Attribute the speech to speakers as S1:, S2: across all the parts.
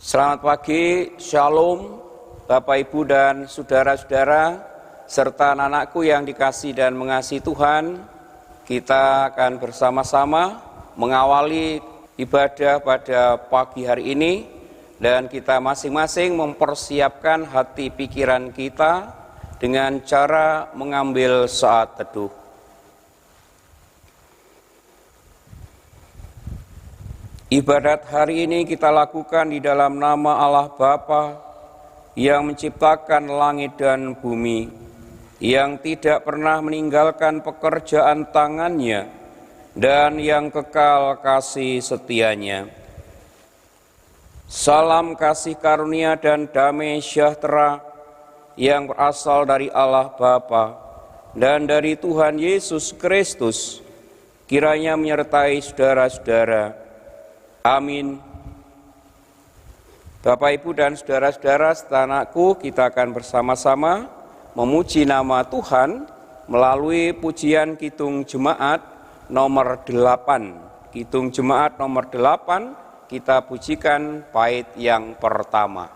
S1: Selamat pagi, Shalom, Bapak, Ibu, dan saudara-saudara, serta anak-anakku yang dikasihi dan mengasihi Tuhan. Kita akan bersama-sama mengawali ibadah pada pagi hari ini, dan kita masing-masing mempersiapkan hati pikiran kita dengan cara mengambil saat teduh. Ibadat hari ini kita lakukan di dalam nama Allah Bapa yang menciptakan langit dan bumi, yang tidak pernah meninggalkan pekerjaan tangannya, dan yang kekal kasih setianya. Salam kasih karunia dan damai sejahtera yang berasal dari Allah Bapa dan dari Tuhan Yesus Kristus, kiranya menyertai saudara-saudara. Amin. Bapak, Ibu, dan saudara-saudara serta anakku, kita akan bersama-sama memuji nama Tuhan melalui pujian Kidung Jemaat nomor 8. Kidung Jemaat nomor 8, kita pujikan bait yang pertama.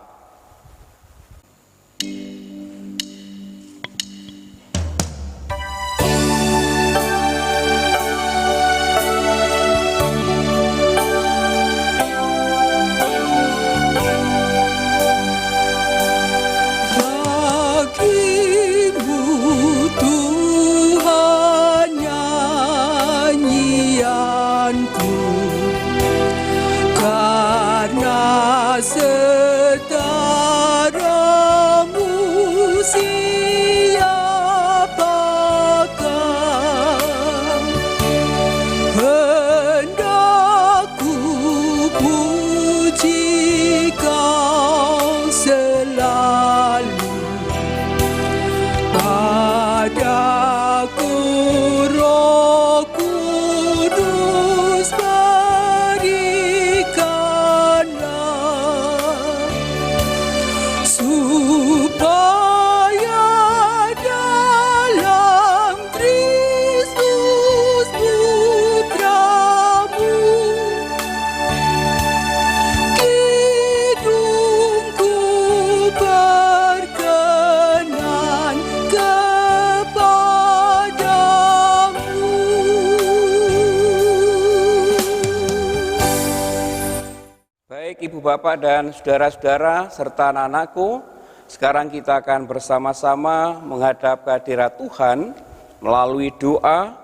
S1: Ibu, Bapak, dan saudara-saudara serta anak-anakku, sekarang kita akan bersama-sama menghadap kehadirat Tuhan melalui doa,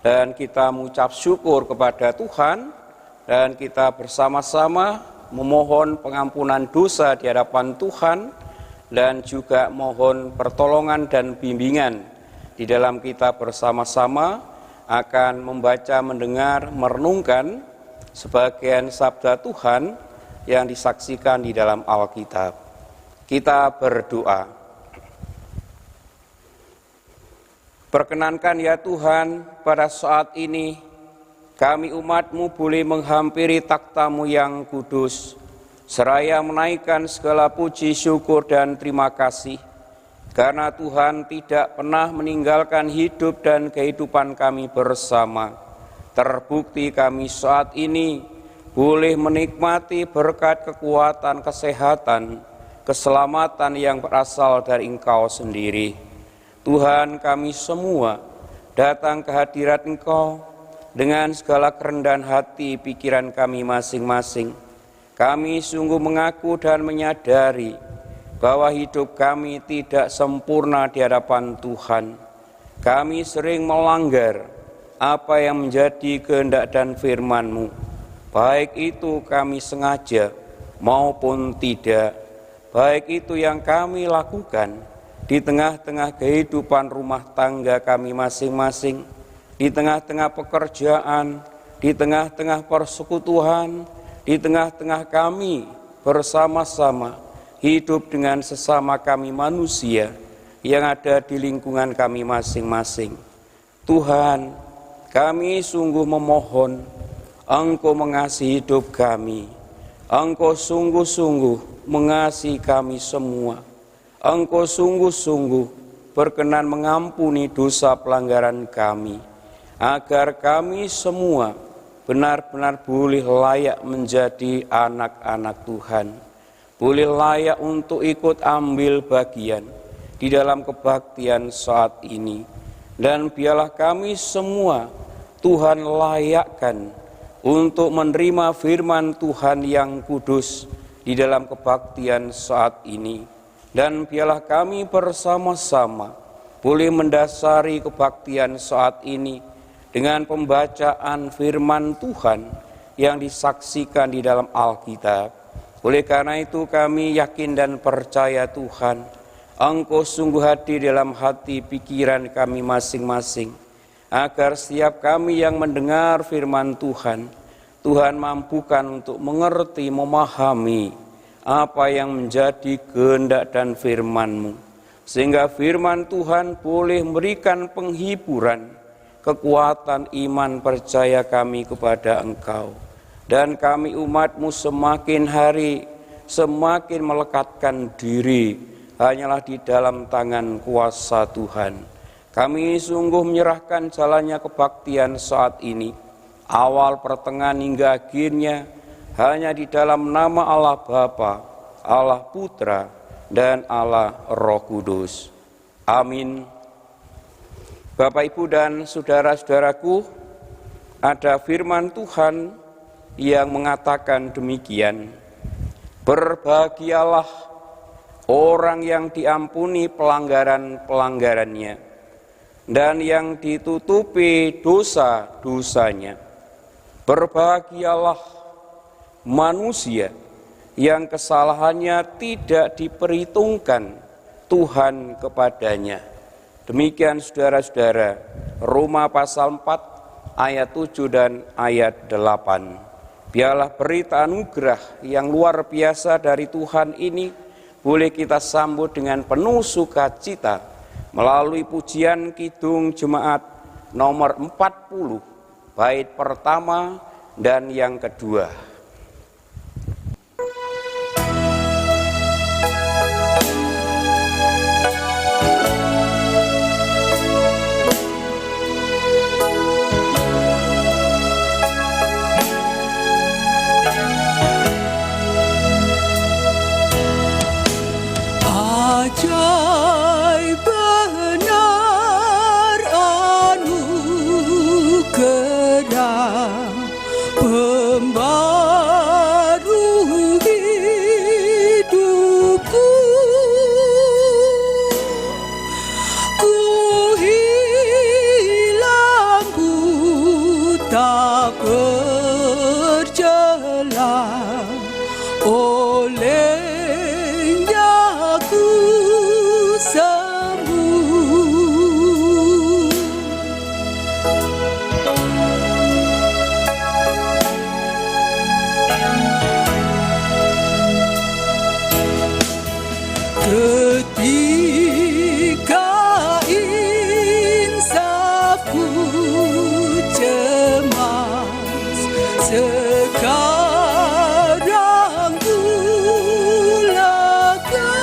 S1: dan kita mengucap syukur kepada Tuhan, dan kita bersama-sama memohon pengampunan dosa di hadapan Tuhan, dan juga mohon pertolongan dan bimbingan di dalam kita bersama-sama akan membaca, mendengar, merenungkan sebagian sabda Tuhan yang disaksikan di dalam Alkitab. Kita berdoa. Perkenankan ya Tuhan, pada saat ini kami umat-Mu boleh menghampiri takhta-Mu yang kudus, seraya menaikkan segala puji, syukur, dan terima kasih, karena Tuhan tidak pernah meninggalkan hidup dan kehidupan kami bersama. Terbukti kami saat ini boleh menikmati berkat kekuatan, kesehatan, keselamatan yang berasal dari Engkau sendiri. Tuhan, kami semua datang ke hadirat Engkau dengan segala kerendahan hati pikiran kami masing-masing. Kami sungguh mengaku dan menyadari bahwa hidup kami tidak sempurna di hadapan Tuhan. Kami sering melanggar apa yang menjadi kehendak dan firman-Mu. Baik itu kami sengaja maupun tidak, baik itu yang kami lakukan di tengah-tengah kehidupan rumah tangga kami masing-masing, di tengah-tengah pekerjaan, di tengah-tengah persekutuan, di tengah-tengah kami bersama-sama hidup dengan sesama kami manusia yang ada di lingkungan kami masing-masing. Tuhan, kami sungguh memohon Engkau mengasihi hidup kami. Engkau sungguh-sungguh mengasihi kami semua. Engkau sungguh-sungguh berkenan mengampuni dosa pelanggaran kami, agar kami semua benar-benar boleh layak menjadi anak-anak Tuhan. boleh layak untuk ikut ambil bagian di dalam kebaktian saat ini. Dan biarlah kami semua Tuhan layakkan untuk menerima firman Tuhan yang kudus di dalam kebaktian saat ini. Dan biarlah kami bersama-sama boleh mendasari kebaktian saat ini dengan pembacaan firman Tuhan yang disaksikan di dalam Alkitab. Oleh karena itu kami yakin dan percaya Tuhan, Engkau sungguh hadir dalam hati pikiran kami masing-masing, agar setiap kami yang mendengar firman Tuhan, Tuhan mampukan untuk mengerti, memahami apa yang menjadi kehendak dan firman-Mu. Sehingga firman Tuhan boleh memberikan penghiburan, kekuatan iman percaya kami kepada Engkau. Dan kami umat-Mu semakin hari semakin melekatkan diri hanyalah di dalam tangan kuasa Tuhan. Kami sungguh menyerahkan jalannya kebaktian saat ini, awal, pertengahan hingga akhirnya hanya di dalam nama Allah Bapa, Allah Putra, dan Allah Roh Kudus. Amin. Bapak, Ibu, dan saudara-saudaraku, ada firman Tuhan yang mengatakan demikian, berbahagialah orang yang diampuni pelanggaran-pelanggarannya dan yang ditutupi dosa-dosanya. Berbahagialah manusia yang kesalahannya tidak diperhitungkan Tuhan kepadanya. Demikian saudara-saudara, Roma pasal 4 ayat 7 dan ayat 8. Biarlah berita anugerah yang luar biasa dari Tuhan ini boleh kita sambut dengan penuh sukacita melalui pujian Kidung Jemaat nomor 40, bait pertama dan yang kedua.
S2: Ajaib benar anugerah pembaru hidupku. Ku hilang buta berjalan olehnya ku sembuh. Ketika insafku cemas, sekarang ku lega.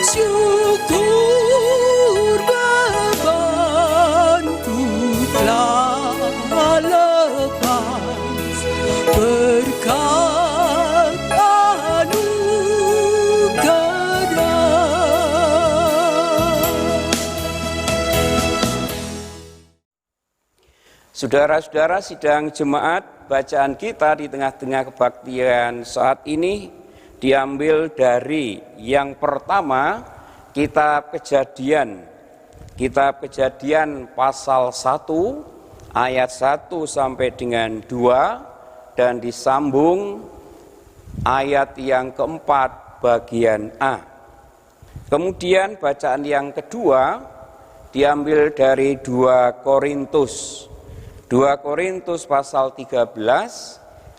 S2: Syukur bebanku telah lepas berkat
S1: Saudara-saudara, sidang jemaat, bacaan kita di tengah-tengah kebaktian saat ini diambil dari yang pertama, kitab Kejadian pasal 1 ayat 1 sampai dengan 2 dan disambung ayat yang keempat bagian A. Kemudian bacaan yang kedua diambil dari 2 Korintus pasal 13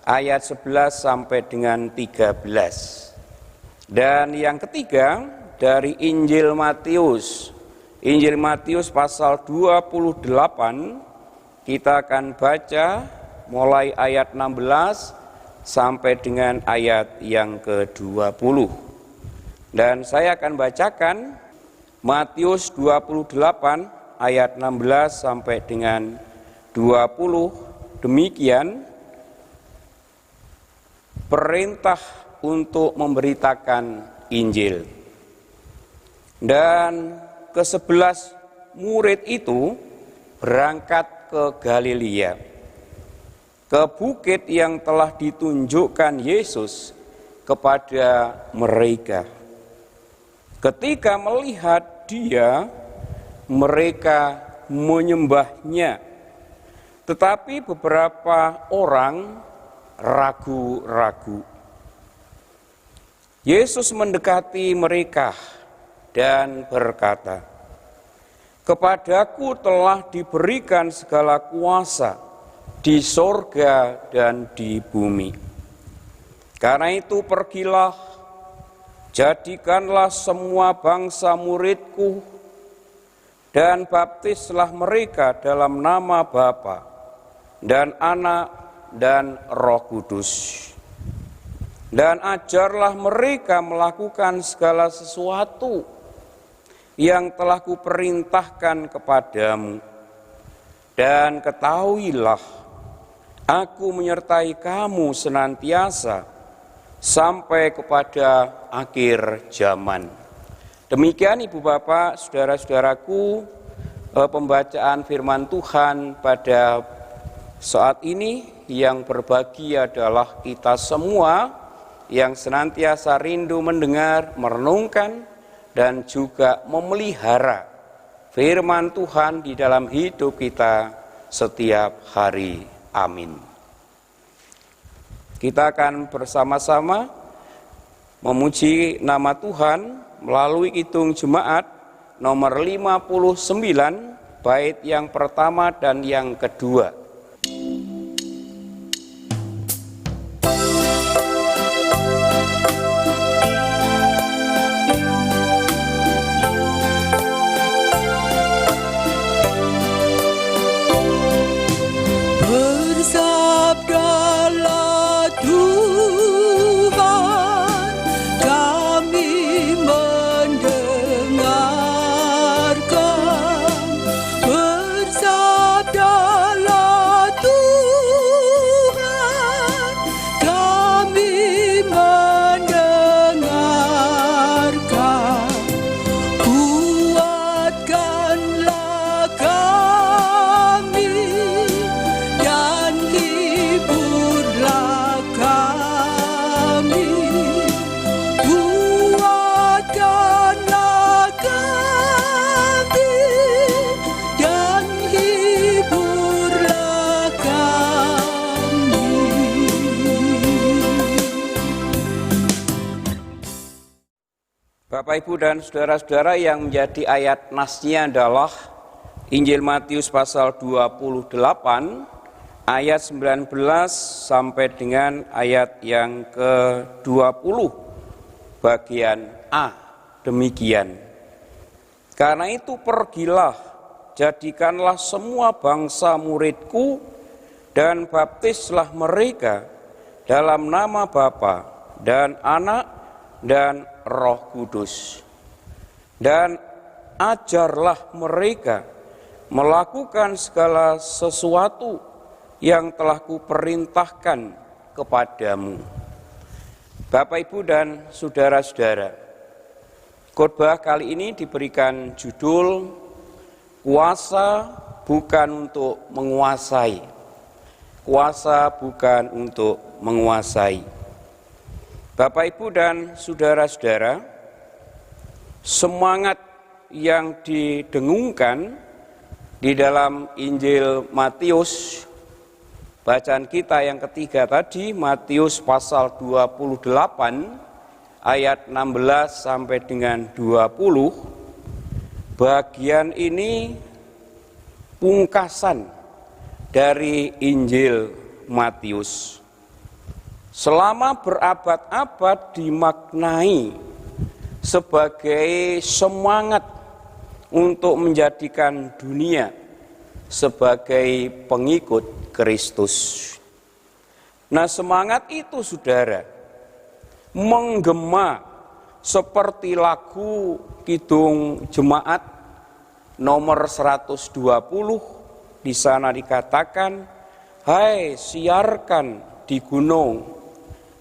S1: ayat 11 sampai dengan 13. Dan yang ketiga dari Injil Matius pasal 28, kita akan baca mulai ayat 16 sampai dengan ayat yang ke-20. Dan saya akan bacakan Matius 28 ayat 16 sampai dengan 20, demikian. perintah untuk memberitakan Injil. Dan ke-11 murid itu berangkat ke Galilea, ke bukit yang telah ditunjukkan Yesus kepada mereka. Ketika melihat Dia, mereka menyembahnya. Tetapi beberapa orang ragu-ragu. Yesus mendekati mereka dan berkata, "Kepadaku telah diberikan segala kuasa di sorga dan di bumi. Karena itu pergilah, jadikanlah semua bangsa muridku, dan baptislah mereka dalam nama Bapa dan Anak dan Roh Kudus. Dan ajarlah mereka melakukan segala sesuatu yang telah kuperintahkan kepadamu. Dan ketahuilah, aku menyertai kamu senantiasa sampai kepada akhir zaman." Demikian Ibu Bapak, saudara-saudaraku, pembacaan firman Tuhan pada saat ini. Yang berbagi adalah kita semua yang senantiasa rindu mendengar, merenungkan, dan juga memelihara firman Tuhan di dalam hidup kita setiap hari. Amin. Kita akan bersama-sama memuji nama Tuhan melalui Kidung Jemaat nomor 59, bait yang pertama dan yang kedua.
S2: Bersabdalah Tuhan, kami mendengarkan. Bersabdalah Tuhan, kami mendengarkan. Kuatkanlah kami dan hiburlah kami. Kuatkanlah kami dan hiburlah kami.
S1: Bapak, Ibu, dan saudara-saudara, yang menjadi ayat nasnya adalah Injil Matius pasal 28 ayat 19 sampai dengan ayat yang ke-20 bagian A. Demikian. Karena itu pergilah, jadikanlah semua bangsa muridku, dan baptislah mereka dalam nama Bapa dan Anak dan Roh Kudus. Dan ajarlah mereka melakukan segala sesuatu yang telah kuperintahkan kepadamu. Bapak, Ibu, dan saudara-saudara, khotbah kali ini diberikan judul "Kuasa bukan untuk menguasai". Kuasa bukan untuk menguasai. Bapak, Ibu, dan saudara-saudara, semangat yang didengungkan di dalam Injil Matius, bacaan kita yang ketiga tadi, Matius pasal 28 ayat 16 sampai dengan 20, bagian ini pungkasan dari Injil Matius. Selama berabad-abad dimaknai sebagai semangat untuk menjadikan dunia sebagai pengikut Kristus. Nah, semangat itu, saudara, menggema seperti lagu Kidung Jemaat nomor 120. Di sana dikatakan, "Hai, siarkan di gunung,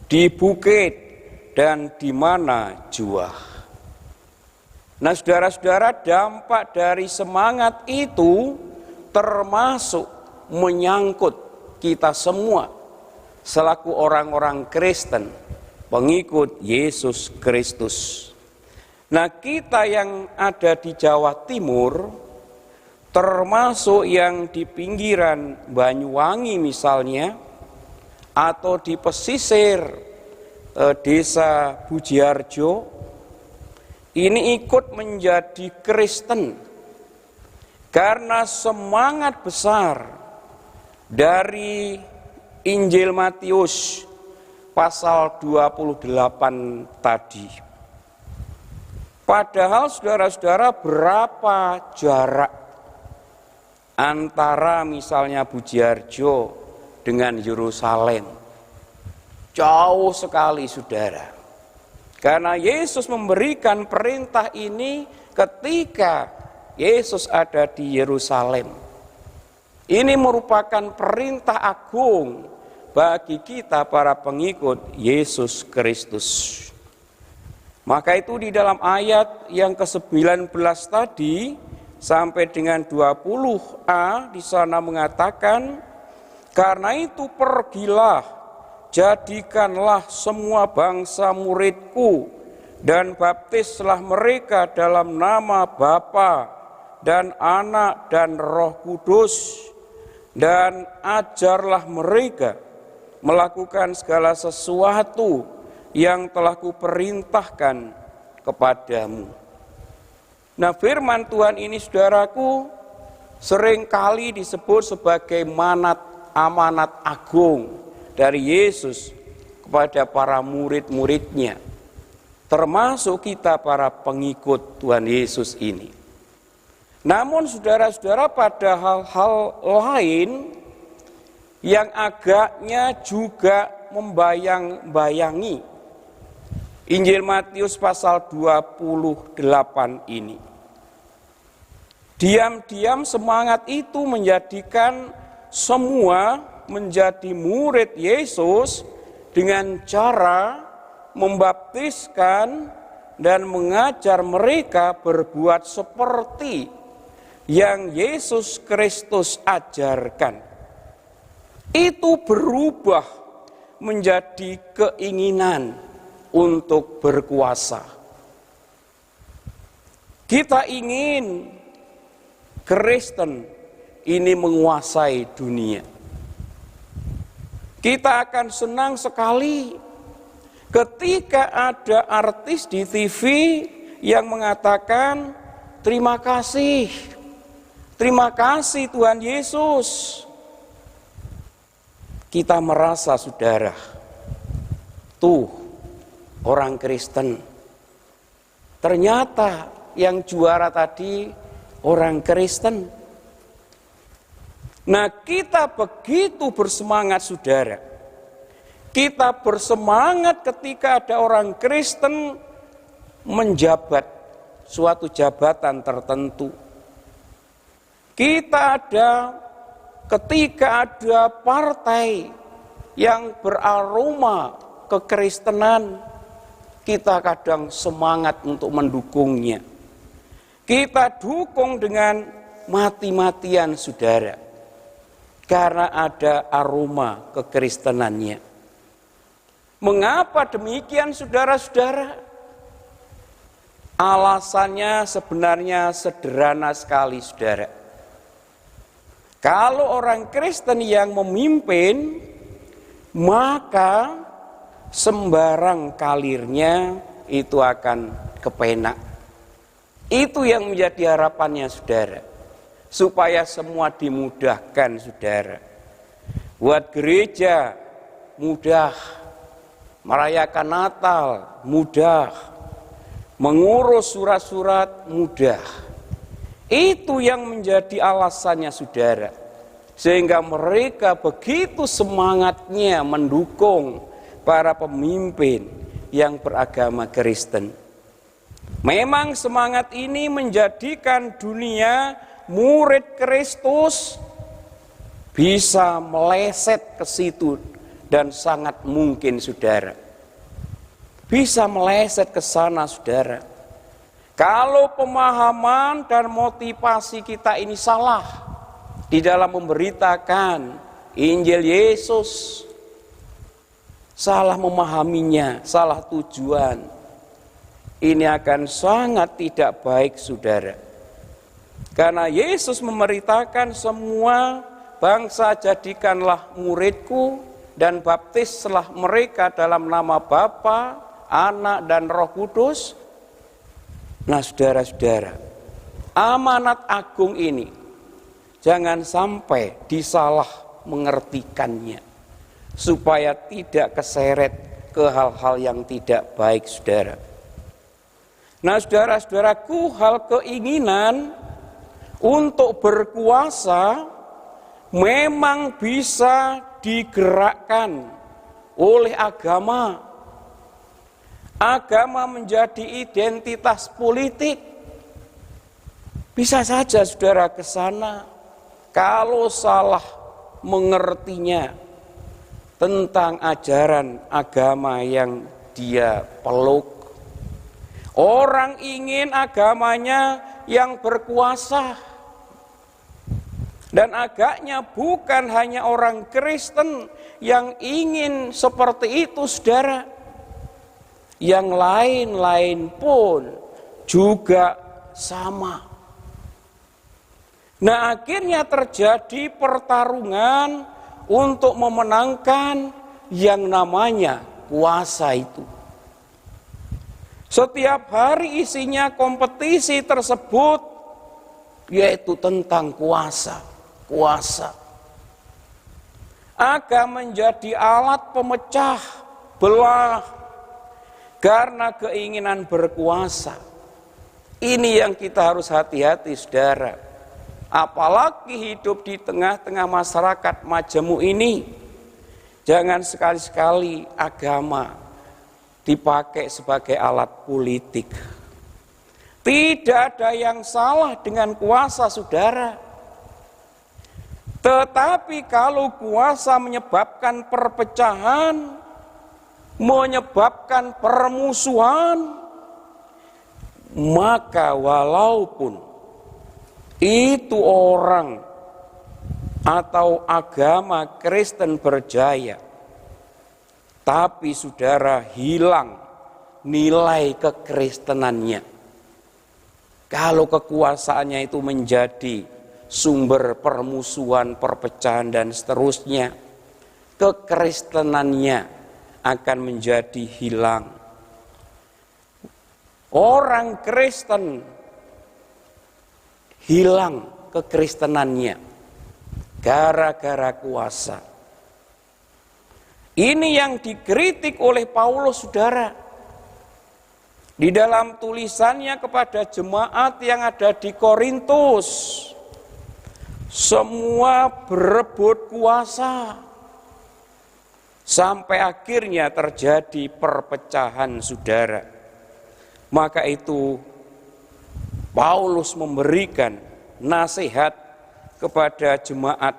S1: di bukit, dan di mana jua. Nah saudara-saudara, dampak dari semangat itu termasuk menyangkut kita semua selaku orang-orang Kristen, pengikut Yesus Kristus. Nah kita yang ada di Jawa Timur, termasuk yang di pinggiran Banyuwangi misalnya, atau di pesisir desa Bujiarjo, ini ikut menjadi Kristen karena semangat besar dari Injil Matius pasal 28 tadi. Padahal saudara-saudara, berapa jarak antara misalnya Bujiarjo dengan Yerusalem? Jauh sekali saudara. Karena Yesus memberikan perintah ini ketika Yesus ada di Yerusalem. Ini merupakan perintah agung bagi kita para pengikut Yesus Kristus. Maka itu di dalam ayat yang ke-19 tadi sampai dengan 20a di sana mengatakan, karena itu pergilah, jadikanlah semua bangsa muridku dan baptislah mereka dalam nama Bapa dan Anak dan Roh Kudus, dan ajarlah mereka melakukan segala sesuatu yang telah kuperintahkan kepadamu. Nah firman Tuhan ini saudaraku seringkali disebut sebagai amanat agung dari Yesus kepada para murid-muridnya, termasuk kita para pengikut Tuhan Yesus ini. Namun saudara-saudara, pada hal-hal lain yang agaknya juga membayang-bayangi Injil Matius pasal 28 ini. Diam-diam semangat itu menjadikan semua menjadi murid Yesus dengan cara membaptiskan dan mengajar mereka berbuat seperti yang Yesus Kristus ajarkan. Itu berubah menjadi keinginan untuk berkuasa. Kita ingin Kristen ini menguasai dunia. Kita akan senang sekali ketika ada artis di TV yang mengatakan terima kasih Tuhan Yesus. Kita merasa saudara, tuh orang Kristen. Ternyata yang juara tadi orang Kristen. Nah kita begitu bersemangat saudara. Kita bersemangat ketika ada orang Kristen menjabat suatu jabatan tertentu. Kita ada ketika ada partai yang beraroma kekristenan, kita kadang semangat untuk mendukungnya. Kita dukung dengan mati-matian saudara. Karena ada aroma kekristenannya. Mengapa demikian saudara-saudara? Alasannya sebenarnya sederhana sekali saudara. Kalau orang Kristen yang memimpin, maka sembarang kalirnya itu akan kepenak. Itu yang menjadi harapannya saudara. Supaya semua dimudahkan saudara. Buat gereja mudah, merayakan Natal mudah, mengurus surat-surat mudah. Itu yang menjadi alasannya saudara. Sehingga mereka begitu semangatnya mendukung para pemimpin yang beragama Kristen. Memang semangat ini menjadikan dunia murid Kristus bisa meleset ke situ dan sangat mungkin saudara bisa meleset ke sana, saudara. Kalau pemahaman dan motivasi kita ini salah di dalam memberitakan Injil Yesus, salah memahaminya, salah tujuan, ini akan sangat tidak baik, saudara. Karena Yesus memberitakan semua bangsa jadikanlah muridku dan baptislah mereka dalam nama Bapa, Anak dan Roh Kudus. Nah, saudara-saudara, amanat agung ini jangan sampai disalah mengertikannya, supaya tidak keseret ke hal-hal yang tidak baik, saudara. Nah, saudara-saudaraku, hal keinginan untuk berkuasa memang bisa digerakkan oleh agama. Agama menjadi identitas politik. Bisa saja saudara ke sana kalau salah mengertinya tentang ajaran agama yang dia peluk. Orang ingin agamanya yang berkuasa. Dan agaknya bukan hanya orang Kristen yang ingin seperti itu, saudara. Yang lain-lain pun juga sama. Nah, akhirnya terjadi pertarungan untuk memenangkan yang namanya kuasa itu. Setiap hari isinya kompetisi tersebut, yaitu tentang kuasa. Akan menjadi alat pemecah belah karena keinginan berkuasa. Ini yang kita harus hati-hati, saudara. Apalagi hidup di tengah-tengah masyarakat majemuk ini. Jangan sekali-sekali agama dipakai sebagai alat politik. Tidak ada yang salah dengan kuasa, saudara. Tetapi kalau kuasa menyebabkan perpecahan, menyebabkan permusuhan, maka walaupun itu orang atau agama Kristen berjaya, tapi saudara hilang nilai kekristenannya. Kalau kekuasaannya itu menjadi sumber permusuhan, perpecahan dan seterusnya, kekristenannya akan menjadi hilang. Orang Kristen hilang kekristenannya gara-gara kuasa. Ini yang dikritik oleh Paulus, saudara. Di dalam tulisannya kepada jemaat yang ada di Korintus, semua berebut kuasa sampai akhirnya terjadi perpecahan, saudara. Maka itu Paulus memberikan nasihat kepada jemaat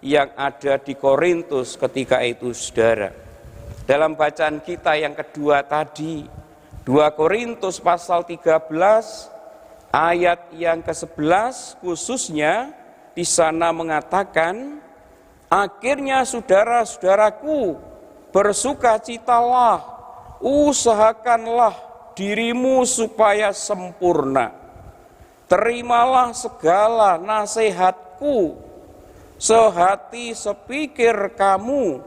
S1: yang ada di Korintus ketika itu, saudara. Dalam bacaan kita yang kedua tadi, 2 Korintus pasal 13 ayat yang ke-11 khususnya, di sana mengatakan, akhirnya saudara-saudaraku, bersukacitalah, usahakanlah dirimu supaya sempurna. Terimalah segala nasihatku, sehati sepikir kamu,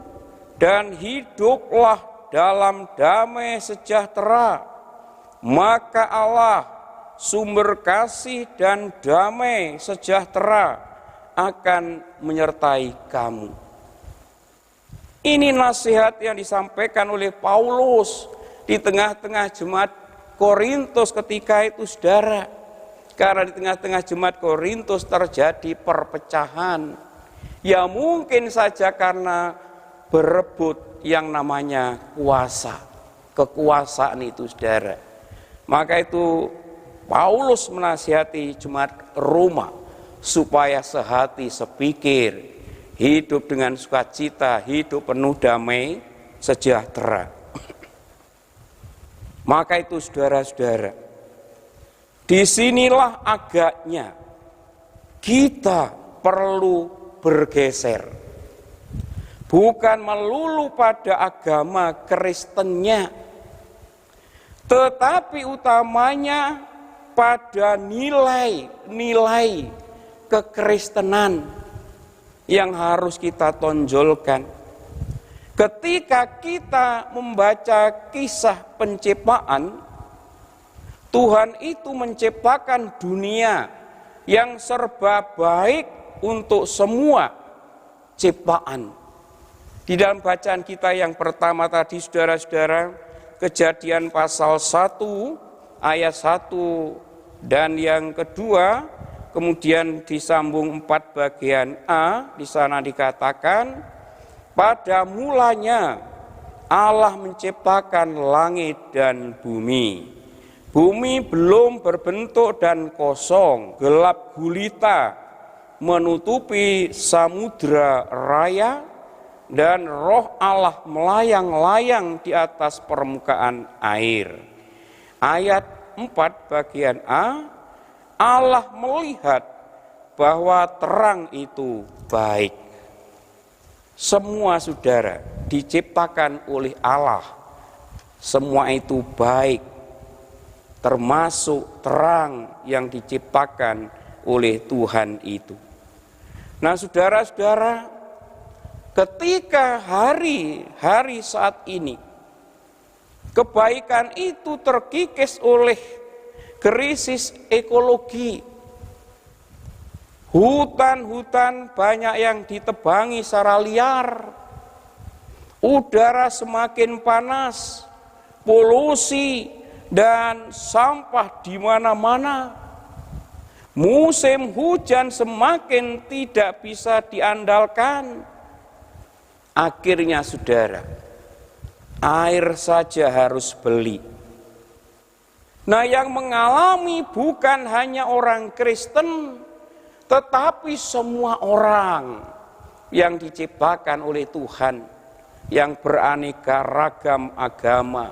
S1: dan hiduplah dalam damai sejahtera. Maka Allah, sumber kasih dan damai sejahtera, akan menyertai kamu. Ini nasihat yang disampaikan oleh Paulus di tengah-tengah jemaat Korintus ketika itu, saudara. Karena di tengah-tengah jemaat Korintus terjadi perpecahan. Ya mungkin saja karena berebut yang namanya kuasa. Kekuasaan itu, saudara. Maka itu Paulus menasihati jemaat Roma supaya sehati sepikir, hidup dengan sukacita, hidup penuh damai sejahtera. Maka itu saudara-saudara, disinilah agaknya kita perlu bergeser. Bukan melulu pada agama Kristennya, tetapi utamanya pada nilai-nilai kekristenan yang harus kita tonjolkan. Ketika kita membaca kisah penciptaan, Tuhan itu menciptakan dunia yang serba baik untuk semua ciptaan. Di dalam bacaan kita yang pertama tadi, saudara-saudara, Kejadian pasal 1 ayat 1 dan yang kedua, kemudian disambung 4 bagian A, di sana dikatakan, pada mulanya Allah menciptakan langit dan bumi. Bumi belum berbentuk dan kosong, gelap gulita menutupi samudra raya, dan roh Allah melayang-layang di atas permukaan air. Ayat 4 bagian A, Allah melihat bahwa terang itu baik. Semua saudara diciptakan oleh Allah, semua itu baik, termasuk terang yang diciptakan oleh Tuhan itu. Nah saudara-saudara, ketika hari-hari saat ini kebaikan itu terkikis oleh krisis ekologi, hutan-hutan banyak yang ditebangi secara liar, udara semakin panas, polusi dan sampah di mana-mana, musim hujan semakin tidak bisa diandalkan. Akhirnya saudara, air saja harus beli. Nah, yang mengalami bukan hanya orang Kristen, tetapi semua orang yang diciptakan oleh Tuhan, yang beraneka ragam agama,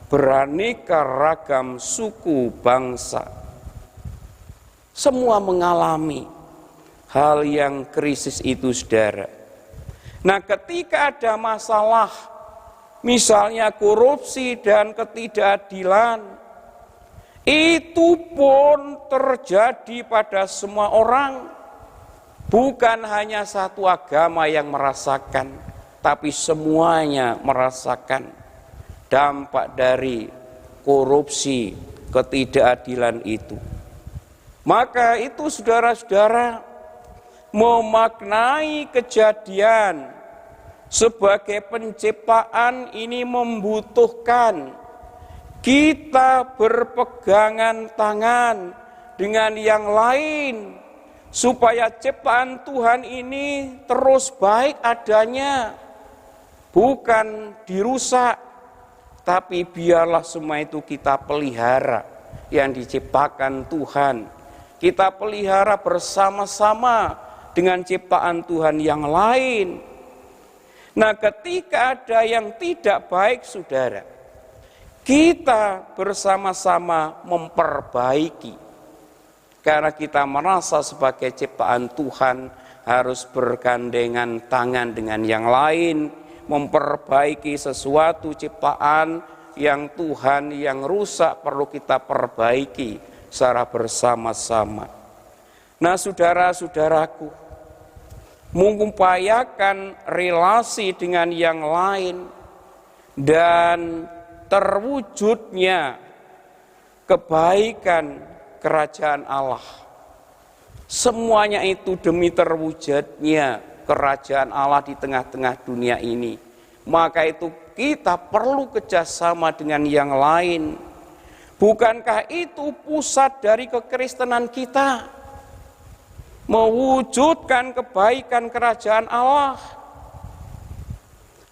S1: beraneka ragam suku bangsa. Semua mengalami hal yang krisis itu, saudara. Nah, ketika ada masalah, misalnya korupsi dan ketidakadilan, itu pun terjadi pada semua orang. Bukan hanya satu agama yang merasakan, tapi semuanya merasakan dampak dari korupsi, ketidakadilan itu. Maka itu saudara-saudara, memaknai kejadian sebagai penciptaan ini membutuhkan kita berpegangan tangan dengan yang lain supaya ciptaan Tuhan ini terus baik adanya, bukan dirusak, tapi biarlah semua itu kita pelihara yang diciptakan Tuhan. Kita pelihara bersama-sama dengan ciptaan Tuhan yang lain. Nah, ketika ada yang tidak baik, saudara, kita bersama-sama memperbaiki. Karena kita merasa sebagai ciptaan Tuhan harus bergandengan tangan dengan yang lain, memperbaiki sesuatu ciptaan yang Tuhan yang rusak perlu kita perbaiki secara bersama-sama. Nah, saudara-saudaraku, mengupayakan relasi dengan yang lain dan terwujudnya kebaikan kerajaan Allah. Semuanya itu demi terwujudnya kerajaan Allah di tengah-tengah dunia ini. Maka itu kita perlu kerjasama dengan yang lain. Bukankah itu pusat dari kekristenan kita? Mewujudkan kebaikan kerajaan Allah.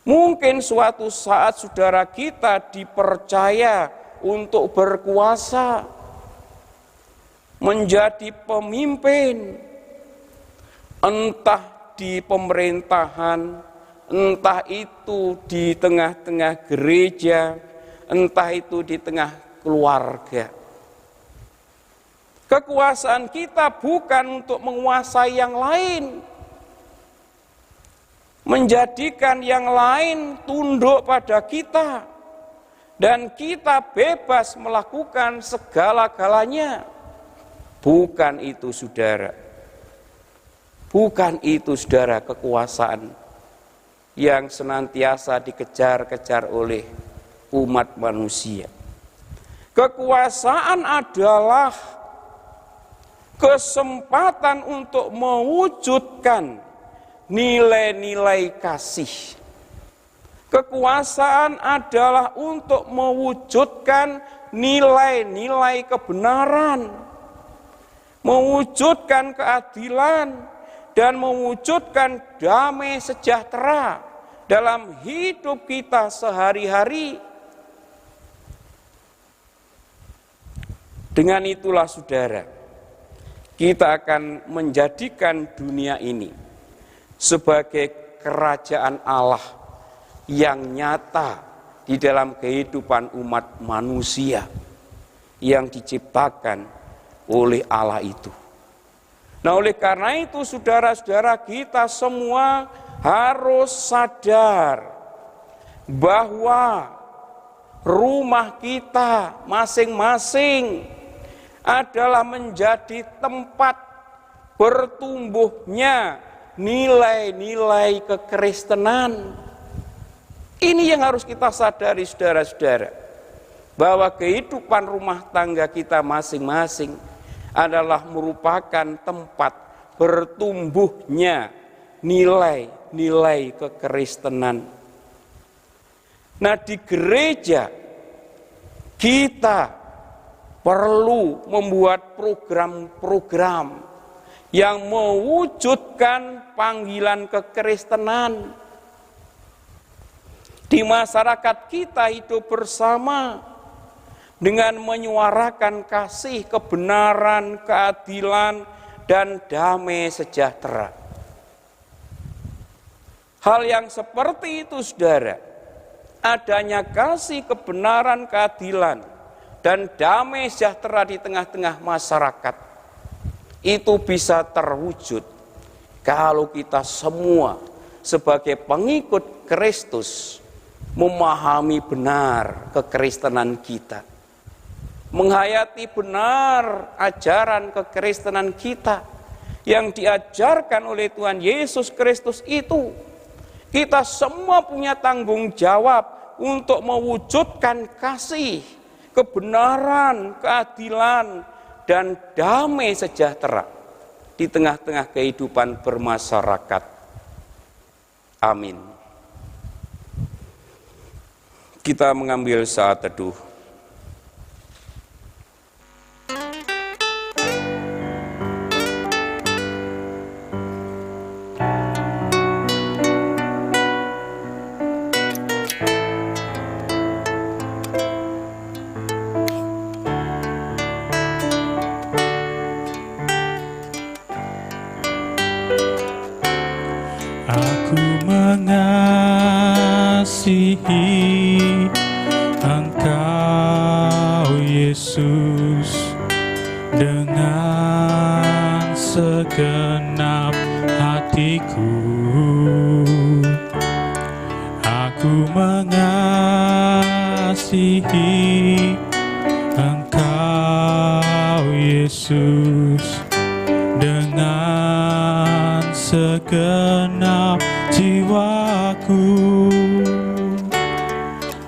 S1: Mungkin suatu saat saudara kita dipercaya untuk berkuasa, menjadi pemimpin, entah di pemerintahan, entah itu di tengah-tengah gereja, entah itu di tengah keluarga. Kekuasaan kita bukan untuk menguasai yang lain, menjadikan yang lain tunduk pada kita, dan kita bebas melakukan segala-galanya. Bukan itu, saudara. Bukan itu, saudara, kekuasaan yang senantiasa dikejar-kejar oleh umat manusia. Kekuasaan adalah kesempatan untuk mewujudkan nilai-nilai kasih. Kekuasaan adalah untuk mewujudkan nilai-nilai kebenaran, mewujudkan keadilan, dan mewujudkan damai sejahtera dalam hidup kita sehari-hari. Dengan itulah, saudara, kita akan menjadikan dunia ini sebagai kerajaan Allah yang nyata di dalam kehidupan umat manusia yang diciptakan oleh Allah itu. Nah, oleh karena itu, saudara-saudara, kita semua harus sadar bahwa rumah kita masing-masing adalah menjadi tempat bertumbuhnya nilai-nilai kekristenan. Ini yang harus kita sadari, saudara-saudara, bahwa kehidupan rumah tangga kita masing-masing adalah merupakan tempat bertumbuhnya nilai-nilai kekristenan. Nah, di gereja kita perlu membuat program-program yang mewujudkan panggilan kekristenan. Di masyarakat kita hidup bersama dengan menyuarakan kasih, kebenaran, keadilan, dan damai sejahtera. Hal yang seperti itu, saudara, adanya kasih, kebenaran, keadilan, dan damai sejahtera di tengah-tengah masyarakat, itu bisa terwujud kalau kita semua sebagai pengikut Kristus memahami benar kekristenan kita, menghayati benar ajaran kekristenan kita yang diajarkan oleh Tuhan Yesus Kristus itu. Kita semua punya tanggung jawab untuk mewujudkan kasih, kebenaran, keadilan, dan damai sejahtera di tengah-tengah kehidupan bermasyarakat. Amin. Kita mengambil saat teduh.
S2: Aku mengasihi Engkau, Yesus, dengan segenap hatiku. Aku mengasihi Engkau, Yesus, dengan segenap jiwaku.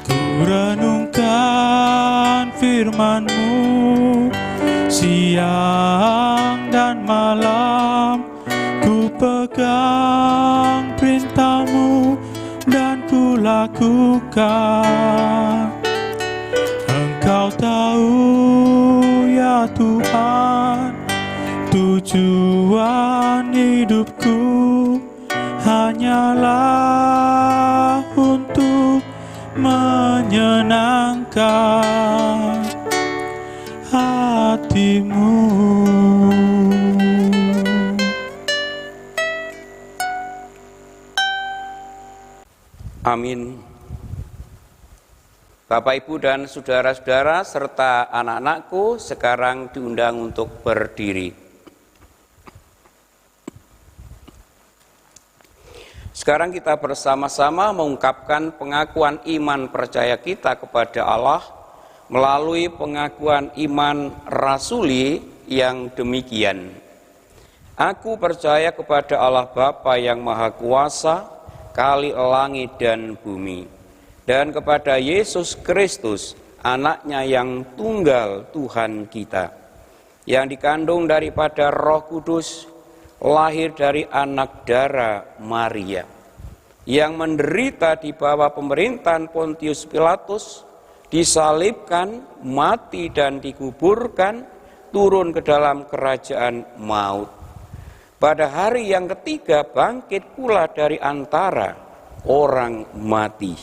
S2: Ku renungkan firman-Mu siang dan malam, ku pegang perintah-Mu dan ku lakukan. Engkau tahu ya Tuhan, tujuan hidupku hanyalah untuk menyenangkan hati-Mu.
S1: Amin. Bapak, Ibu, dan saudara-saudara serta anak-anakku sekarang diundang untuk berdiri. Sekarang kita bersama-sama mengungkapkan pengakuan iman percaya kita kepada Allah melalui pengakuan iman rasuli yang demikian. Aku percaya kepada Allah Bapa yang Maha Kuasa, Kali langit dan bumi, dan kepada Yesus Kristus, anaknya yang tunggal Tuhan kita, yang dikandung daripada Roh Kudus, lahir dari anak darah Maria, yang menderita di bawah pemerintahan Pontius Pilatus, disalibkan, mati dan dikuburkan, turun ke dalam kerajaan maut. Pada hari yang ketiga bangkit pula dari antara orang mati,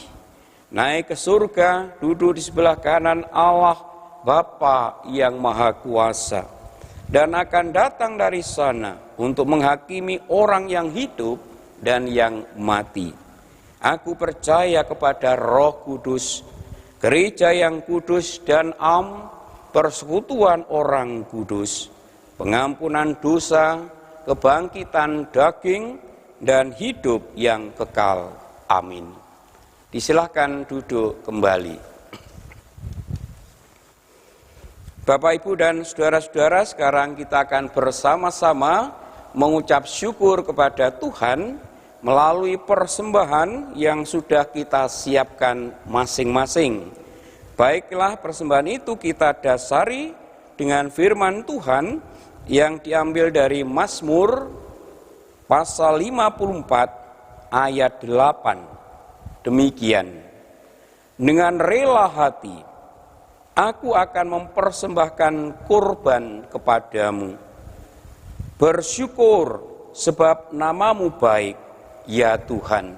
S1: naik ke surga, duduk di sebelah kanan Allah Bapa yang Maha Kuasa, dan akan datang dari sana untuk menghakimi orang yang hidup dan yang mati. Aku percaya kepada Roh Kudus, gereja yang kudus dan persekutuan orang kudus, pengampunan dosa, kebangkitan daging, dan hidup yang kekal. Amin. Disilahkan duduk kembali. Bapak, Ibu, dan saudara-saudara, sekarang kita akan bersama-sama mengucap syukur kepada Tuhan melalui persembahan yang sudah kita siapkan masing-masing. Baiklah, persembahan itu kita dasari dengan firman Tuhan yang diambil dari Mazmur pasal 54 ayat 8. Demikian, dengan rela hati aku akan mempersembahkan kurban kepadamu. Bersyukur sebab namamu baik, ya Tuhan.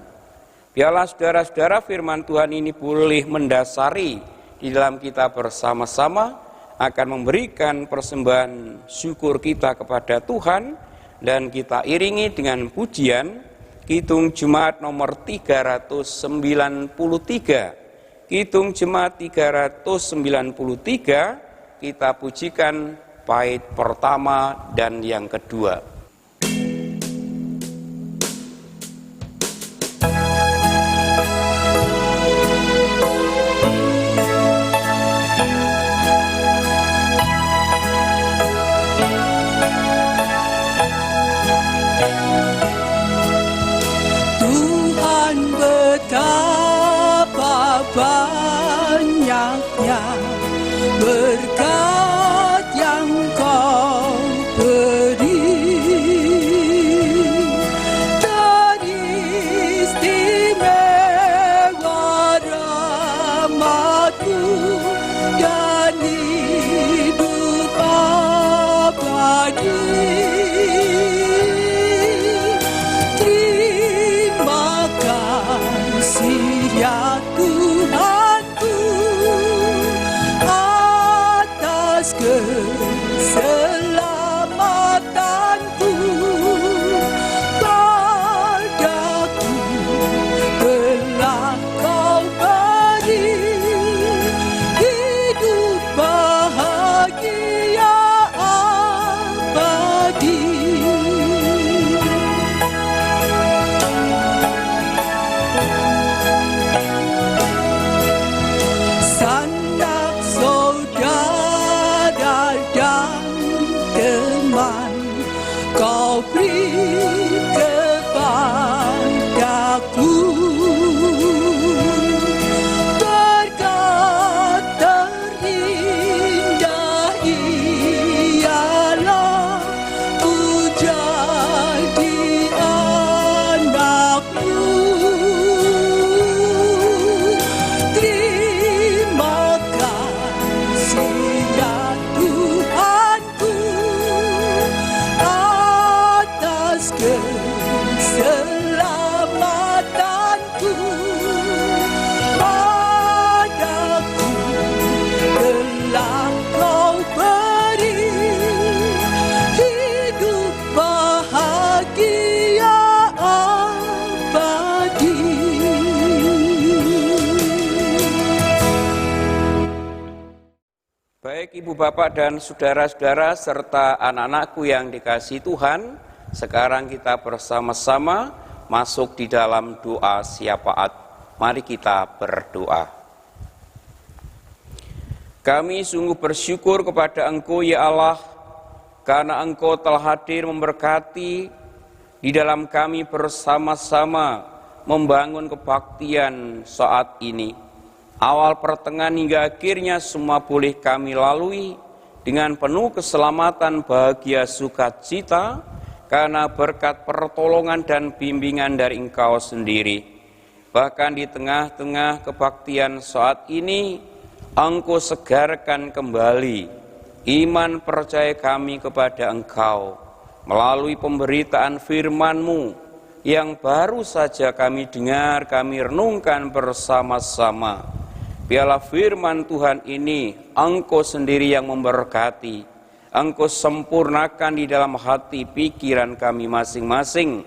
S1: Biarlah saudara-saudara firman Tuhan ini boleh mendasari di dalam kita bersama-sama akan memberikan persembahan syukur kita kepada Tuhan, dan kita iringi dengan pujian Kidung Jemaat nomor 393. Kidung Jemaat 393, kita pujikan bait pertama dan yang kedua.
S3: Banyaknya berkat yang Kau beri, dan istimewa rahmat-Mu dan hidup abadi. Terima kasih ya Tuhan,
S1: Baik Ibu Bapak dan Saudara-saudara serta anak-anakku yang dikasihi Tuhan, sekarang kita bersama-sama masuk di dalam doa syafaat. Mari kita berdoa. Kami sungguh bersyukur kepada Engkau ya Allah, karena Engkau telah hadir memberkati di dalam kami bersama-sama membangun kebaktian saat ini. Awal, pertengahan hingga akhirnya semua boleh kami lalui dengan penuh keselamatan, bahagia, sukacita karena berkat pertolongan dan bimbingan dari Engkau sendiri. Bahkan di tengah-tengah kebaktian saat ini, Engkau segarkan kembali iman percaya kami kepada Engkau melalui pemberitaan firman-Mu yang baru saja kami dengar, kami renungkan bersama-sama. Biarlah firman Tuhan ini Engkau sendiri yang memberkati, Engkau sempurnakan di dalam hati pikiran kami masing-masing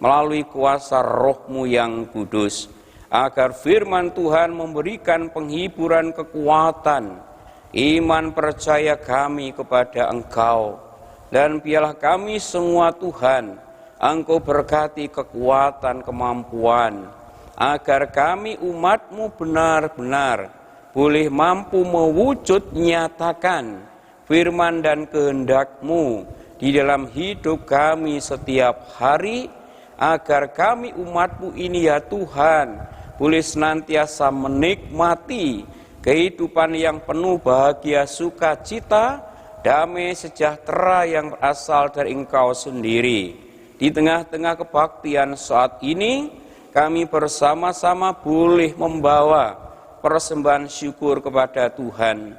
S1: melalui kuasa Roh-Mu yang kudus, agar firman Tuhan memberikan penghiburan, kekuatan, iman percaya kami kepada Engkau. Dan biarlah kami semua Tuhan, Engkau berkati kekuatan, kemampuan, agar kami umat-Mu benar-benar boleh mampu mewujud nyatakan firman dan kehendak-Mu di dalam hidup kami setiap hari, agar kami umat-Mu ini ya Tuhan boleh senantiasa menikmati kehidupan yang penuh bahagia, sukacita, damai, sejahtera yang berasal dari Engkau sendiri. Di tengah-tengah kebaktian saat ini, kami bersama-sama boleh membawa persembahan syukur kepada Tuhan.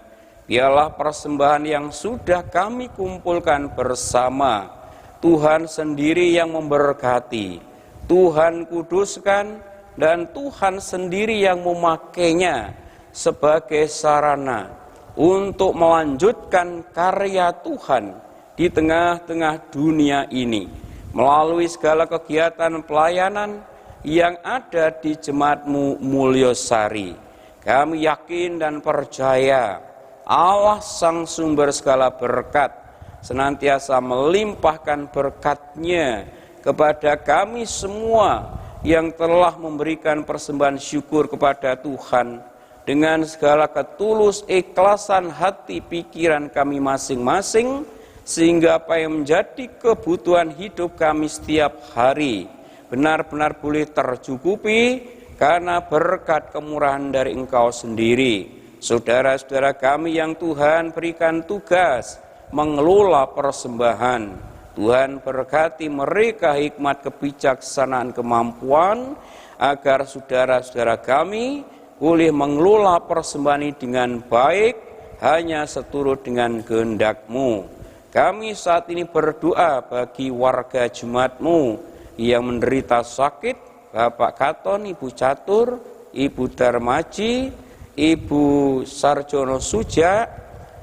S1: Biarlah persembahan yang sudah kami kumpulkan bersama, Tuhan sendiri yang memberkati, Tuhan kuduskan, dan Tuhan sendiri yang memakainya sebagai sarana untuk melanjutkan karya Tuhan di tengah-tengah dunia ini, melalui segala kegiatan pelayanan yang ada di Jemaat-Mu Mulyosari. Kami yakin dan percaya Allah Sang Sumber segala berkat senantiasa melimpahkan berkat-Nya kepada kami semua yang telah memberikan persembahan syukur kepada Tuhan dengan segala ketulus ikhlasan hati pikiran kami masing-masing, sehingga apa yang menjadi kebutuhan hidup kami setiap hari benar-benar boleh tercukupi karena berkat kemurahan dari Engkau sendiri. Saudara-saudara kami yang Tuhan berikan tugas mengelola persembahan, Tuhan berkati mereka hikmat, kebijaksanaan, kemampuan, agar saudara-saudara kami boleh mengelola persembahan ini dengan baik, hanya seturut dengan kehendak-Mu. Kami saat ini berdoa bagi warga Jemaat-Mu yang menderita sakit, Bapak Katon, Ibu Catur, Ibu Darmaji, Ibu Sarjono Suja,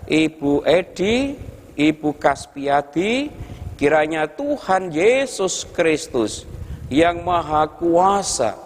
S1: Ibu Edi, Ibu Kaspiati. Kiranya Tuhan Yesus Kristus yang Maha Kuasa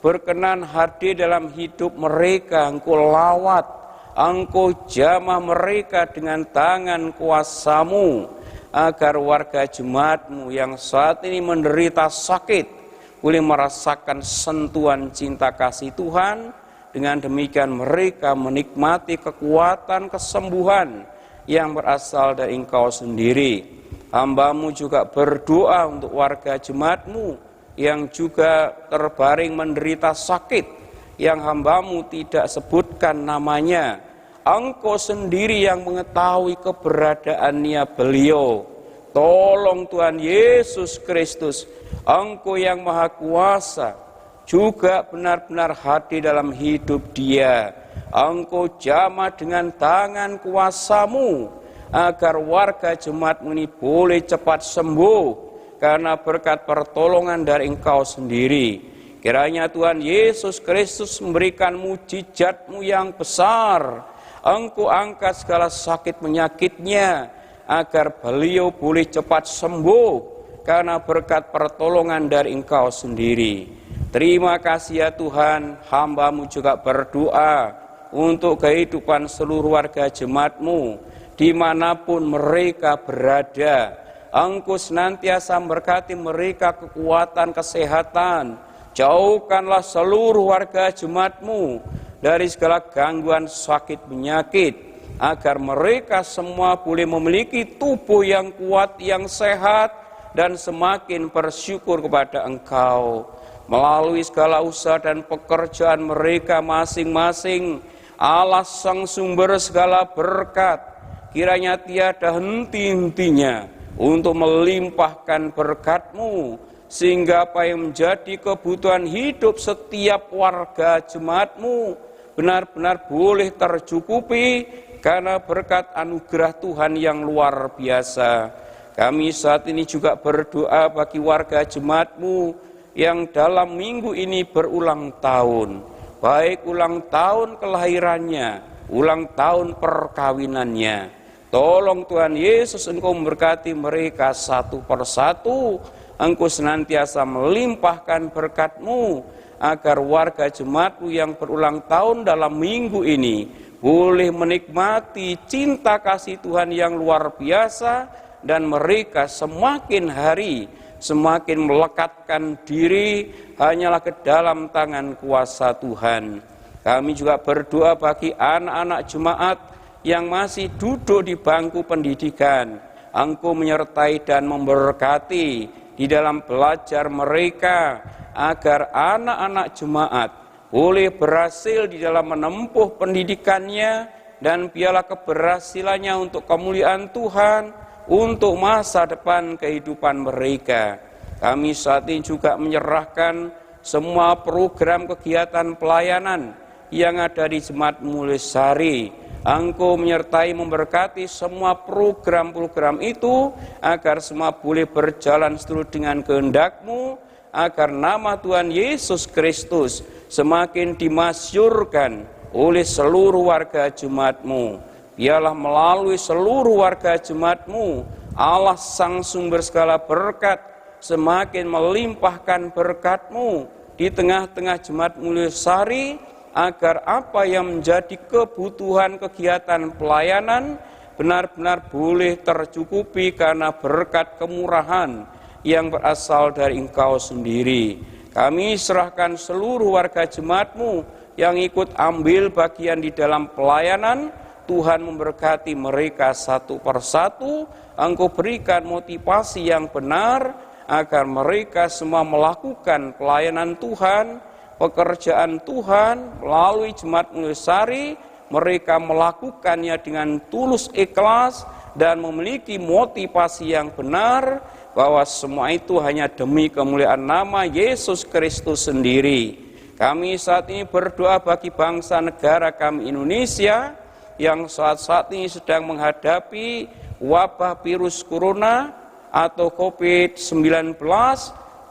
S1: berkenan hadir dalam hidup mereka. Engkau lawat, Engkau jamah mereka dengan tangan kuasa-Mu, agar warga Jemaat-Mu yang saat ini menderita sakit boleh merasakan sentuhan cinta kasih Tuhan. Dengan demikian mereka menikmati kekuatan kesembuhan yang berasal dari Engkau sendiri. Hamba-Mu juga berdoa untuk warga Jemaat-Mu yang juga terbaring menderita sakit, yang hamba-Mu tidak sebutkan namanya. Engkau sendiri yang mengetahui keberadaannya beliau. Tolong Tuhan Yesus Kristus, Engkau yang Maha Kuasa, juga benar-benar hadir dalam hidup dia. Engkau jamah dengan tangan kuasa-Mu, agar warga Jemaat-Mu ini boleh cepat sembuh karena berkat pertolongan dari Engkau sendiri. Kiranya Tuhan Yesus Kristus memberikan mujizat-Mu yang besar. Engkau angkat segala sakit penyakitnya, agar beliau boleh cepat sembuh karena berkat pertolongan dari Engkau sendiri. Terima kasih ya Tuhan, hamba-Mu juga berdoa untuk kehidupan seluruh warga jemaat-Mu, dimanapun mereka berada. Engkau senantiasa memberkati mereka kekuatan, kesehatan. Jauhkanlah seluruh warga jemaat-Mu dari segala gangguan sakit penyakit, agar mereka semua boleh memiliki tubuh yang kuat, yang sehat, dan semakin bersyukur kepada Engkau. Melalui segala usaha dan pekerjaan mereka masing-masing, Allah sang sumber segala berkat, kiranya tiada henti-hentinya untuk melimpahkan berkat-Mu, sehingga apa yang menjadi kebutuhan hidup setiap warga jemaat-Mu benar-benar boleh tercukupi karena berkat anugerah Tuhan yang luar biasa. Kami saat ini juga berdoa bagi warga jemaat-Mu yang dalam minggu ini berulang tahun, baik ulang tahun kelahirannya, ulang tahun perkawinannya. Tolong Tuhan Yesus, Engkau memberkati mereka satu persatu. Engkau senantiasa melimpahkan berkat-Mu, agar warga jemaat-Mu yang berulang tahun dalam minggu ini boleh menikmati cinta kasih Tuhan yang luar biasa, dan mereka semakin hari semakin melekatkan diri hanyalah ke dalam tangan kuasa Tuhan. Kami juga berdoa bagi anak-anak jemaat yang masih duduk di bangku pendidikan. Engkau menyertai dan memberkati di dalam belajar mereka, agar anak-anak jemaat boleh berhasil di dalam menempuh pendidikannya, dan biarlah keberhasilannya untuk kemuliaan Tuhan, untuk masa depan kehidupan mereka. Kami saat ini juga menyerahkan semua program kegiatan pelayanan yang ada di Jemaat Mulesari. Engkau menyertai memberkati semua program-program itu, agar semua boleh berjalan seturut dengan kehendak-Mu, agar nama Tuhan Yesus Kristus semakin dimasyurkan oleh seluruh warga jemaat-Mu. Biarlah melalui seluruh warga jemaat-Mu, Allah sang sumber segala berkat semakin melimpahkan berkat-Mu di tengah-tengah Jemaat Mulesari, agar apa yang menjadi kebutuhan kegiatan pelayanan benar-benar boleh tercukupi karena berkat kemurahan yang berasal dari Engkau sendiri. Kami serahkan seluruh warga jemaat-Mu yang ikut ambil bagian di dalam pelayanan. Tuhan memberkati mereka satu persatu. Engkau berikan motivasi yang benar, agar mereka semua melakukan pelayanan Tuhan, pekerjaan Tuhan melalui Jemaat Mulesari. Mereka melakukannya dengan tulus ikhlas dan memiliki motivasi yang benar, bahwa semua itu hanya demi kemuliaan nama Yesus Kristus sendiri. Kami saat ini berdoa bagi bangsa negara kami Indonesia, yang saat ini sedang menghadapi wabah virus corona atau COVID-19.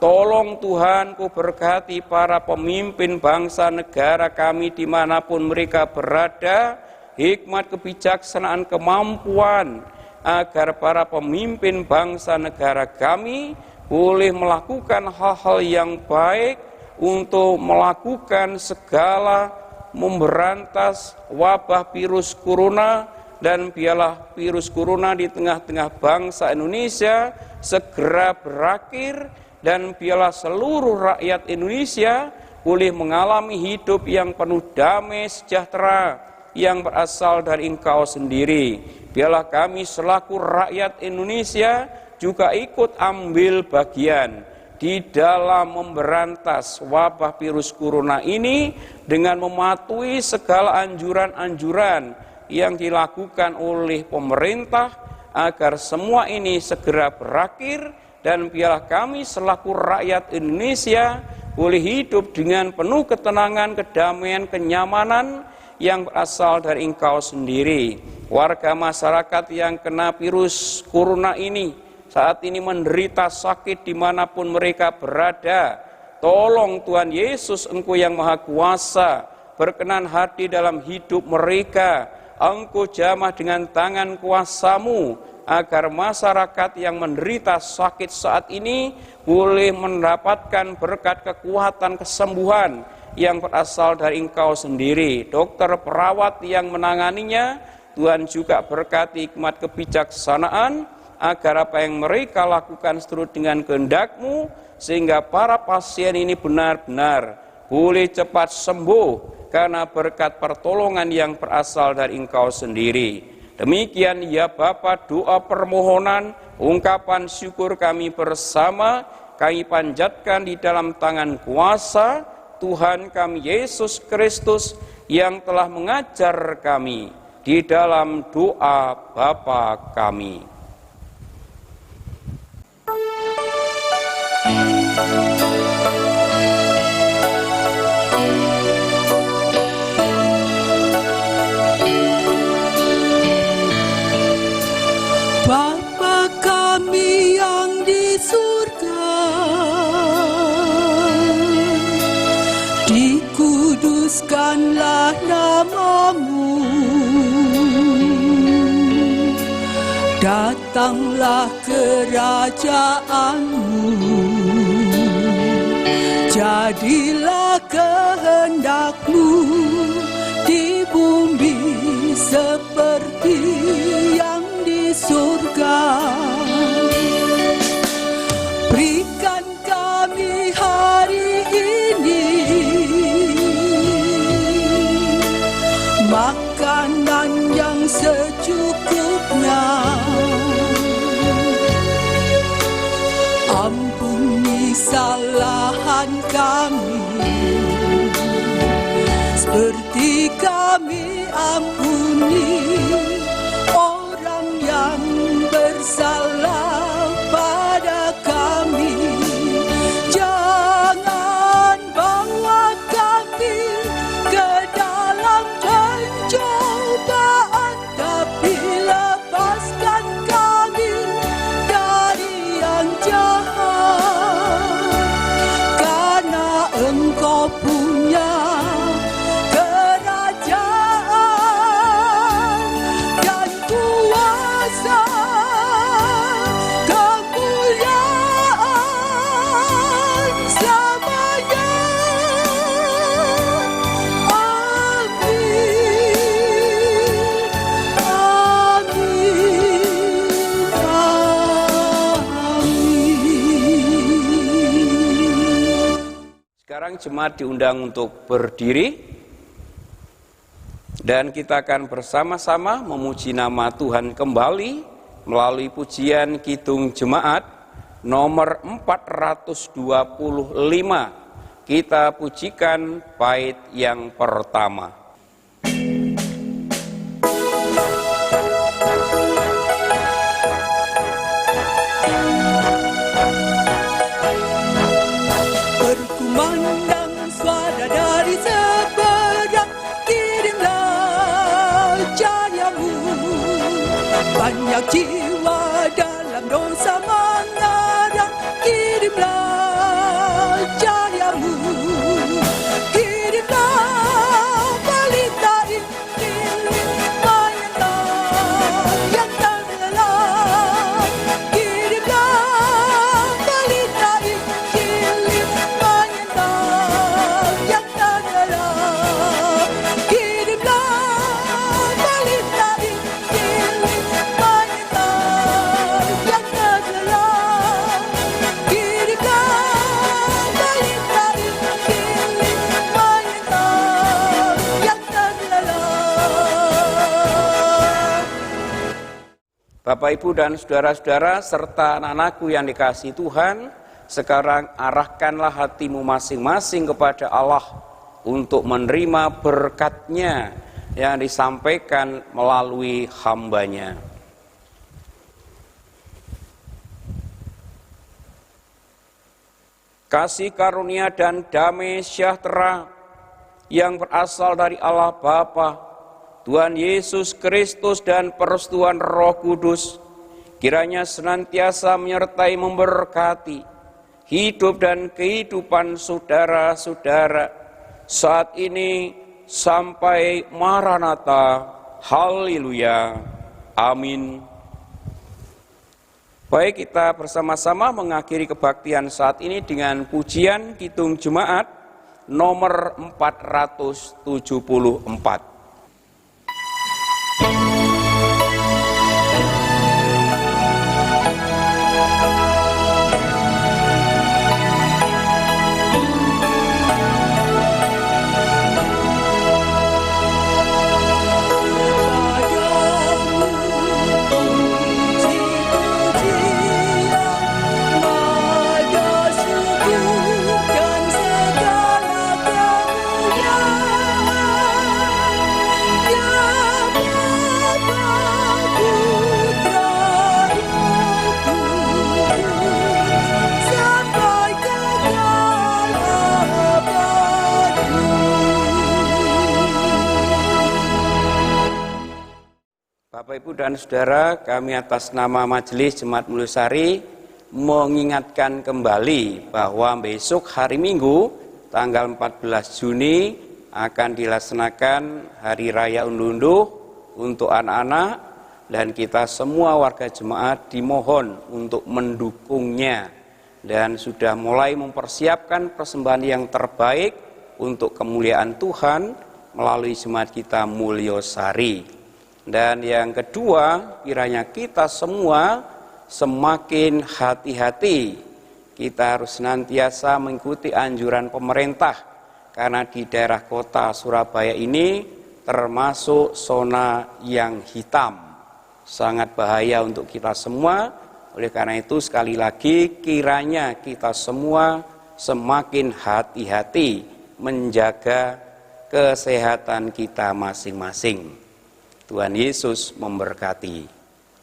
S1: Tolong Tuhan, Kau berkati para pemimpin bangsa negara kami dimanapun mereka berada, hikmat, kebijaksanaan, kemampuan, agar para pemimpin bangsa negara kami boleh melakukan hal-hal yang baik untuk melakukan segala memberantas wabah virus corona, dan biarlah virus corona di tengah-tengah bangsa Indonesia segera berakhir, dan biarlah seluruh rakyat Indonesia boleh mengalami hidup yang penuh damai sejahtera yang berasal dari Engkau sendiri. Biarlah kami selaku rakyat Indonesia juga ikut ambil bagian di dalam memberantas wabah virus corona ini dengan mematuhi segala anjuran-anjuran yang dilakukan oleh pemerintah, agar semua ini segera berakhir, dan biarlah kami selaku rakyat Indonesia boleh hidup dengan penuh ketenangan, kedamaian, kenyamanan yang berasal dari Engkau sendiri. Warga masyarakat yang kena virus corona ini saat ini menderita sakit dimanapun mereka berada, tolong Tuhan Yesus, Engkau yang Maha Kuasa, berkenan hati dalam hidup mereka. Engkau jamah dengan tangan kuasa-Mu, agar masyarakat yang menderita sakit saat ini boleh mendapatkan berkat kekuatan kesembuhan yang berasal dari Engkau sendiri. Dokter perawat yang menanganinya, Tuhan juga berkati hikmat kebijaksanaan, agar apa yang mereka lakukan seturut dengan kehendak-Mu, sehingga para pasien ini benar-benar boleh cepat sembuh, karena berkat pertolongan yang berasal dari Engkau sendiri. Demikian ya Bapa, doa permohonan, ungkapan syukur kami bersama, kami panjatkan di dalam tangan kuasa Tuhan kami Yesus Kristus yang telah mengajar kami di dalam doa Bapa kami.
S3: Bapa kami yang di surga, dikuduskanlah nama-Mu, datanglah kerajaan-Mu, jadilah kehendak-Mu di bumi seperti yang di surga. Berikan kami hari ini makanan yang secukupnya. Ampuni kesalahan kami, seperti kami ampuni orang yang bersalah pada kami. Jangan bawa kami ke dalam pencobaan, tapi lepaskan kami dari yang jahat. Karena Engkau punya kerajaan dan kuasa, kemuliaan selamanya. Amin, amin.
S1: Sekarang jemaat diundang untuk berdiri dan kita akan bersama-sama memuji nama Tuhan kembali melalui pujian Kidung Jemaat nomor 425. Kita pujikan bait yang pertama.
S3: Berkumandang suara dari seberang, kirimlah cahayamu. Banyak jiwa dalam dosa mengarang, kirimlah cahayamu. Kirimlah pelita Injil, mayatlah yang tenggelam. Kirimlah pelita Injil, mayatlah yang tenggelam. Kirimlah pelita Injil, mayatlah yang tenggelam. Kirimlah pelita Injil, mayatlah yang tenggelam.
S1: Bapak, Ibu, dan saudara-saudara, serta anak-anakku yang dikasihi Tuhan, sekarang arahkanlah hatimu masing-masing kepada Allah untuk menerima berkat-Nya yang disampaikan melalui hamba-Nya. Kasih karunia dan damai sejahtera yang berasal dari Allah Bapa, Tuhan Yesus Kristus, dan persetujuan Roh Kudus, kiranya senantiasa menyertai memberkati hidup dan kehidupan saudara-saudara saat ini sampai Maranatha. Haleluya. Amin. Baik, kita bersama-sama mengakhiri kebaktian saat ini dengan pujian Kidung Jemaat nomor 474. Bapak, Ibu, dan Saudara, kami atas nama Majelis Jemaat Mulyosaring mengingatkan kembali bahwa besok hari Minggu, tanggal 14 Juni, akan dilaksanakan Hari Raya Unduh-Unduh untuk anak-anak, dan kita semua warga jemaat dimohon untuk mendukungnya, dan sudah mulai mempersiapkan persembahan yang terbaik untuk kemuliaan Tuhan melalui jemaat kita Mulyosaring. Dan yang kedua, kiranya kita semua semakin hati-hati. Kita harus senantiasa mengikuti anjuran pemerintah, karena di daerah kota Surabaya ini termasuk zona yang hitam. Sangat bahaya untuk kita semua. Oleh karena itu sekali lagi kiranya kita semua semakin hati-hati menjaga kesehatan kita masing-masing. Tuhan Yesus memberkati.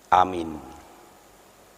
S1: Amin.